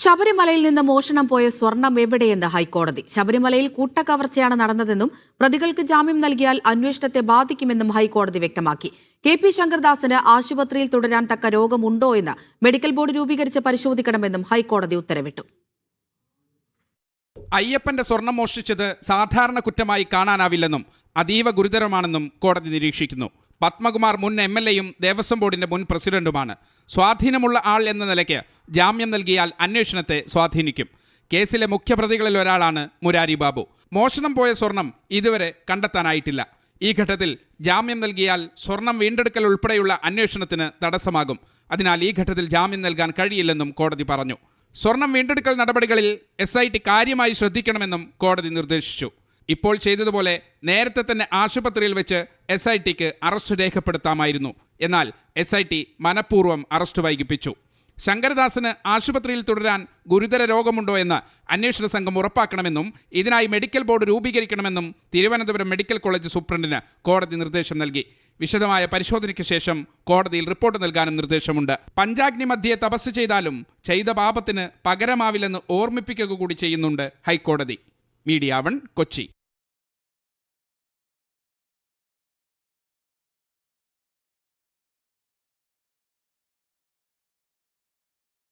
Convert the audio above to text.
ശബരിമലയിൽ നിന്ന് മോഷണം പോയ സ്വർണം എവിടെയെന്ന് ഹൈക്കോടതി. ശബരിമലയിൽ കൂട്ടക്കവർച്ചയാണ് നടന്നതെന്നും പ്രതികൾക്ക് ജാമ്യം നൽകിയാൽ അന്വേഷണത്തെ ബാധിക്കുമെന്നും ഹൈക്കോടതി വ്യക്തമാക്കി. കെ.പി. ശങ്കർദാസിന് ആശുപത്രിയിൽ തുടരാൻ തക്ക രോഗമുണ്ടോ എന്ന് മെഡിക്കൽ ബോർഡ് രൂപീകരിച്ച് പരിശോധിക്കണമെന്നും ഹൈക്കോടതി ഉത്തരവിട്ടു. അയ്യപ്പന്റെ സ്വർണം മോഷ്ടിച്ചത് സാധാരണ കുറ്റമായി കാണാനാവില്ലെന്നും അതീവ ഗുരുതരമാണെന്നും കോടതി നിരീക്ഷിക്കുന്നു. പത്മകുമാർ മുൻ MLA-യും ദേവസ്വം ബോർഡിന്റെ മുൻ പ്രസിഡന്റുമാണ്. സ്വാധീനമുള്ള ആൾ എന്ന നിലയ്ക്ക് ജാമ്യം നൽകിയാൽ അന്വേഷണത്തെ സ്വാധീനിക്കും. കേസിലെ മുഖ്യപ്രതികളിൽ ഒരാളാണ് മുരാരി ബാബു. മോഷണം പോയ സ്വർണം ഇതുവരെ കണ്ടെത്താനായിട്ടില്ല. ഈ ഘട്ടത്തിൽ ജാമ്യം നൽകിയാൽ സ്വർണം വീണ്ടെടുക്കൽ ഉൾപ്പെടെയുള്ള അന്വേഷണത്തിന് തടസ്സമാകും. അതിനാൽ ഈ ഘട്ടത്തിൽ ജാമ്യം നൽകാൻ കഴിയില്ലെന്നും കോടതി പറഞ്ഞു. സ്വർണം വീണ്ടെടുക്കൽ നടപടികളിൽ SIT കാര്യമായി ശ്രദ്ധിക്കണമെന്നും കോടതി നിർദ്ദേശിച്ചു. ഇപ്പോൾ ചെയ്തതുപോലെ നേരത്തെ തന്നെ ആശുപത്രിയിൽ വെച്ച് SITക്ക് അറസ്റ്റ് രേഖപ്പെടുത്താമായിരുന്നു. എന്നാൽ SIT മനഃപൂർവ്വം അറസ്റ്റ് വൈകിപ്പിച്ചു. ശങ്കരദാസിന് ആശുപത്രിയിൽ തുടരാൻ ഗുരുതര രോഗമുണ്ടോ എന്ന് അന്വേഷണ സംഘം ഉറപ്പാക്കണമെന്നും ഇതിനായി മെഡിക്കൽ ബോർഡ് രൂപീകരിക്കണമെന്നും തിരുവനന്തപുരം മെഡിക്കൽ കോളേജ് സൂപ്രണ്ടിന് കോടതി നിർദ്ദേശം നൽകി. വിശദമായ പരിശോധനയ്ക്ക് ശേഷം കോടതിയിൽ റിപ്പോർട്ട് നൽകാനും നിർദ്ദേശമുണ്ട്. പഞ്ചാഗ്നി മധ്യേ തപസ് ചെയ്താലും ചെയ്ത പാപത്തിന് പകരമാവില്ലെന്ന് ഓർമ്മിപ്പിക്കുക കൂടി ചെയ്യുന്നുണ്ട് ഹൈക്കോടതി. മീഡിയ 1 കൊച്ചി.